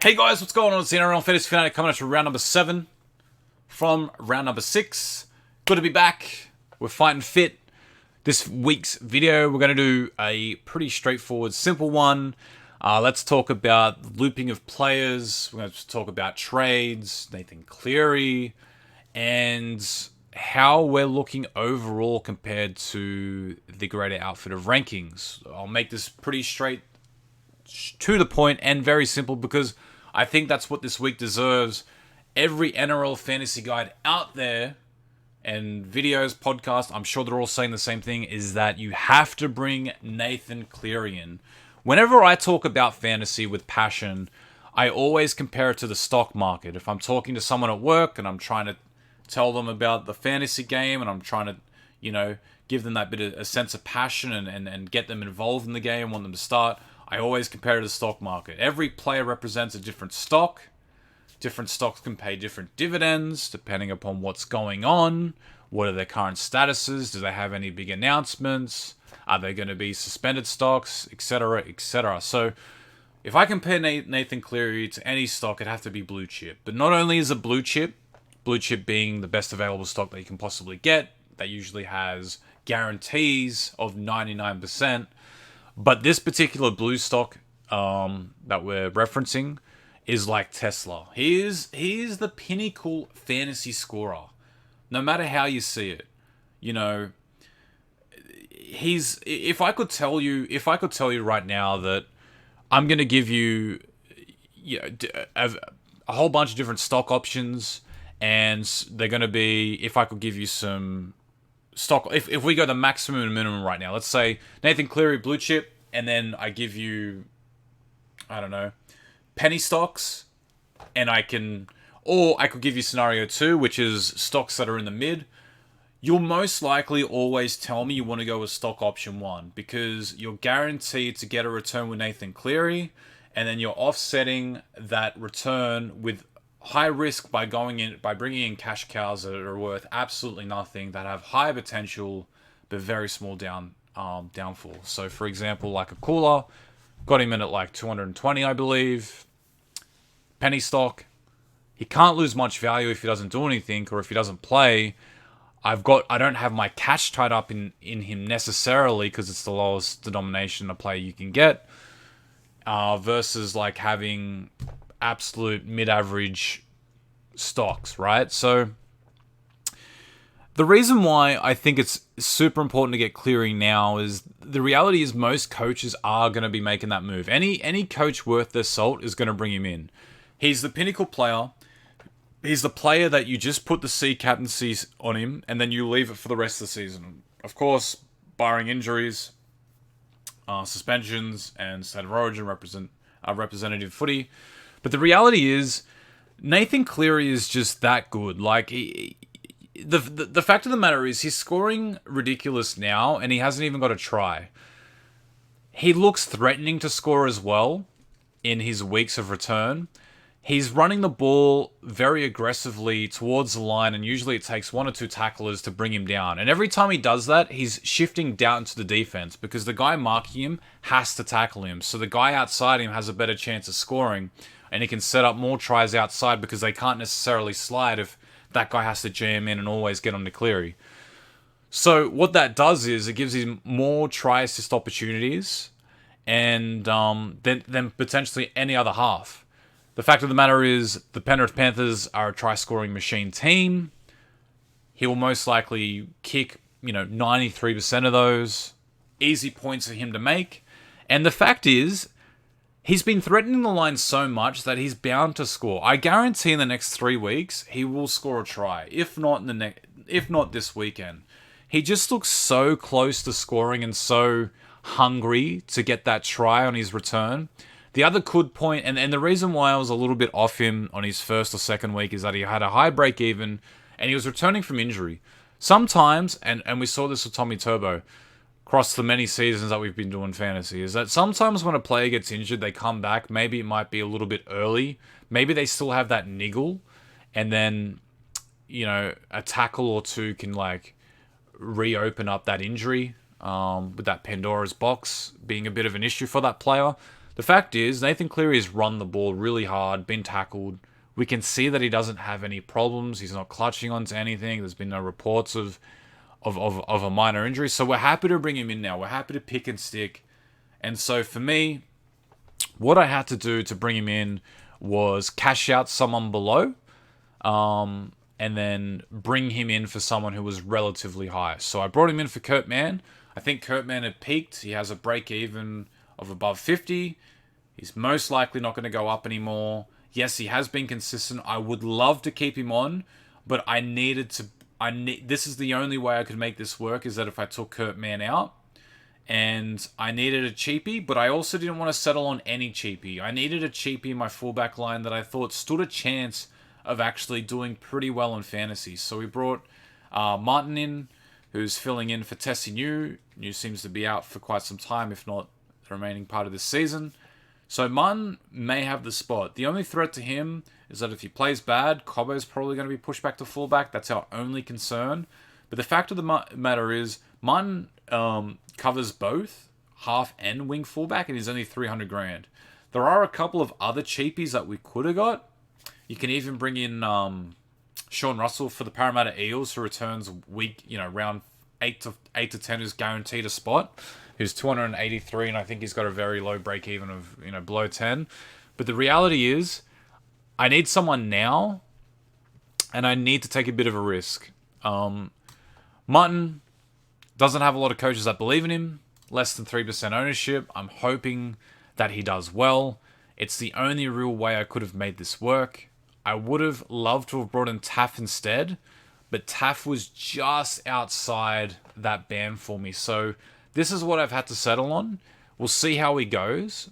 Hey guys, what's going on? It's the NRL Fanatic coming at you round number 7 from round number 6. Good to be back. We're fighting fit. This week's video, we're going to do a pretty straightforward, simple one. Let's talk about looping of players. We're going to talk about trades, Nathan Cleary, and how we're looking overall compared to the greater outfitter rankings. I'll make this pretty straight to the point and very simple because I think that's what this week deserves. Every NRL fantasy guide out there and videos, podcasts, I'm sure they're all saying the same thing, is that you have to bring Nathan Cleary in. Whenever I talk about fantasy with passion, I always compare it to the stock market. If I'm talking to someone at work and I'm trying to tell them about the fantasy game and I'm trying to, give them that bit of a sense of passion and get them involved in the game, want them to start, I always compare it to the stock market. Every player represents a different stock. Different stocks can pay different dividends depending upon what's going on. What are their current statuses? Do they have any big announcements? Are they going to be suspended stocks? Etc, etc. So if I compare Nathan Cleary to any stock, it'd have to be blue chip. But not only is it blue chip being the best available stock that you can possibly get, that usually has guarantees of 99%. But this particular blue stock that we're referencing is like Tesla. He is the pinnacle fantasy scorer. No matter how you see it. If I could tell you right now that I'm going to give you a whole bunch of different stock options, and they're going to be, if I could give you some stock, if we go the maximum and minimum right now, let's say Nathan Cleary blue chip, and then I give you, I don't know, penny stocks, and I could give you scenario 2, which is stocks that are in the mid. You'll most likely always tell me you want to go with stock option 1 because you're guaranteed to get a return with Nathan Cleary, and then you're offsetting that return with high risk by bringing in cash cows that are worth absolutely nothing, that have high potential but very small downfall. So for example, like a Koula, got him in at like 220, I believe. Penny stock. He can't lose much value if he doesn't do anything or if he doesn't play. I don't have my cash tied up in him necessarily because it's the lowest denomination a player you can get. Versus like having absolute mid-average stocks, right? So the reason why I think it's super important to get Cleary now is the reality is most coaches are going to be making that move. Any coach worth their salt is going to bring him in. He's the pinnacle player. He's the player that you just put the C captaincy on him and then you leave it for the rest of the season. Of course, barring injuries, suspensions, and State of Origin representative footy. But the reality is, Nathan Cleary is just that good. Like, the fact of the matter is, he's scoring ridiculous now, and he hasn't even got a try. He looks threatening to score as well in his weeks of return. He's running the ball very aggressively towards the line, and usually it takes 1 or 2 tacklers to bring him down. And every time he does that, he's shifting down into the defense because the guy marking him has to tackle him. So the guy outside him has a better chance of scoring, and he can set up more tries outside because they can't necessarily slide if that guy has to jam in and always get on to Cleary. So what that does is it gives him more try assist opportunities and than potentially any other half. The fact of the matter is the Penrith Panthers are a try-scoring machine team. He will most likely kick, 93% of those. Easy points for him to make. And the fact is, he's been threatening the line so much that he's bound to score. I guarantee in the next 3 weeks, he will score a try. If not this weekend. He just looks so close to scoring and so hungry to get that try on his return. The other good point, and the reason why I was a little bit off him on his first or second week is that he had a high break even and he was returning from injury. Sometimes, and we saw this with Tommy Turbo across the many seasons that we've been doing fantasy, is that sometimes when a player gets injured, they come back. Maybe it might be a little bit early. Maybe they still have that niggle, and then, a tackle or 2 can reopen up that injury with that Pandora's box being a bit of an issue for that player. The fact is, Nathan Cleary has run the ball really hard, been tackled. We can see that he doesn't have any problems. He's not clutching onto anything. There's been no reports of a minor injury. So we're happy to bring him in now. We're happy to pick and stick. And so for me, what I had to do to bring him in was cash out someone below, and then bring him in for someone who was relatively high. So I brought him in for Kurt Mann. I think Kurt Mann had peaked. He has a break even of above 50. He's most likely not going to go up anymore. Yes, he has been consistent. I would love to keep him on, but I needed to. This is the only way I could make this work, is that if I took Kurt Mann out, and I needed a cheapie, but I also didn't want to settle on any cheapie. I needed a cheapie in my fullback line that I thought stood a chance of actually doing pretty well in fantasy. So we brought Martin in, who's filling in for Tessie New. New seems to be out for quite some time, if not the remaining part of this season. So Mann may have the spot. The only threat to him is that if he plays bad, Cobbo's probably going to be pushed back to fullback. That's our only concern. But the fact of the matter is, Mann covers both half and wing fullback, and he's only 300 grand. There are a couple of other cheapies that we could have got. You can even bring in Sean Russell for the Parramatta Eels, who returns round 8 to 10 is guaranteed a spot. Who's 283, and I think he's got a very low break even of below 10. But the reality is, I need someone now, and I need to take a bit of a risk. Martin doesn't have a lot of coaches that believe in him. Less than 3% ownership. I'm hoping that he does well. It's the only real way I could have made this work. I would have loved to have brought in Taff instead, but Taff was just outside that band for me. So this is what I've had to settle on. We'll see how he goes.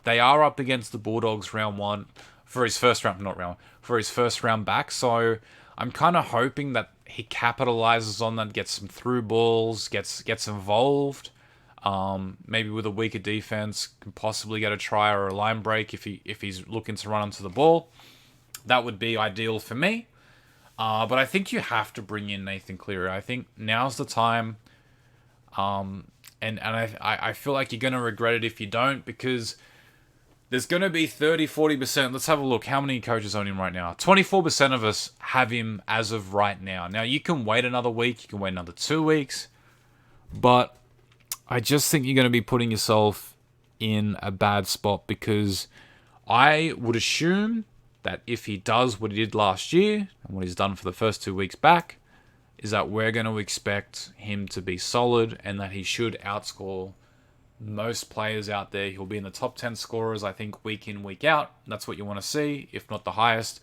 They are up against the Bulldogs round one for his first round back. So I'm kind of hoping that he capitalizes on that, gets some through balls, gets involved. Maybe with a weaker defense, can possibly get a try or a line break if he's looking to run onto the ball. That would be ideal for me. But I think you have to bring in Nathan Cleary. I think now's the time. And I feel like you're going to regret it if you don't, because there's going to be 30-40%. Let's have a look. How many coaches own him right now? 24% of us have him as of right now. Now, you can wait another week. You can wait another 2 weeks. But I just think you're going to be putting yourself in a bad spot, because I would assume that if he does what he did last year and what he's done for the first 2 weeks back, is that we're going to expect him to be solid and that he should outscore most players out there. He'll be in the top 10 scorers, I think, week in, week out. That's what you want to see, if not the highest,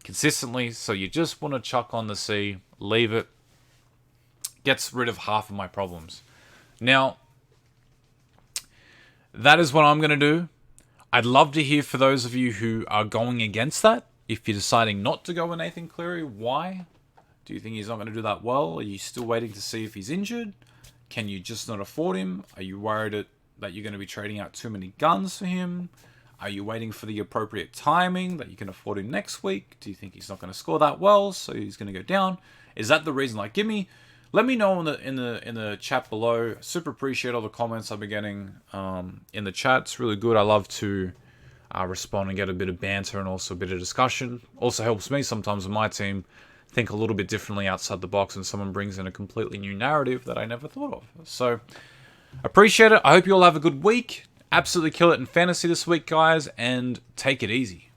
consistently. So you just want to chuck on the C, leave it. Gets rid of half of my problems. Now, that is what I'm going to do. I'd love to hear for those of you who are going against that. If you're deciding not to go with Nathan Cleary, why? Do you think he's not going to do that well? Are you still waiting to see if he's injured? Can you just not afford him? Are you worried that you're going to be trading out too many guns for him? Are you waiting for the appropriate timing that you can afford him next week? Do you think he's not going to score that well, so he's going to go down? Is that the reason? Let me know in the chat below. Super appreciate all the comments I've been getting in the chat. It's really good. I love to respond and get a bit of banter and also a bit of discussion. Also helps me sometimes with my team think a little bit differently outside the box, and someone brings in a completely new narrative that I never thought of. So, appreciate it. I hope you all have a good week. Absolutely kill it in fantasy this week, guys, and take it easy.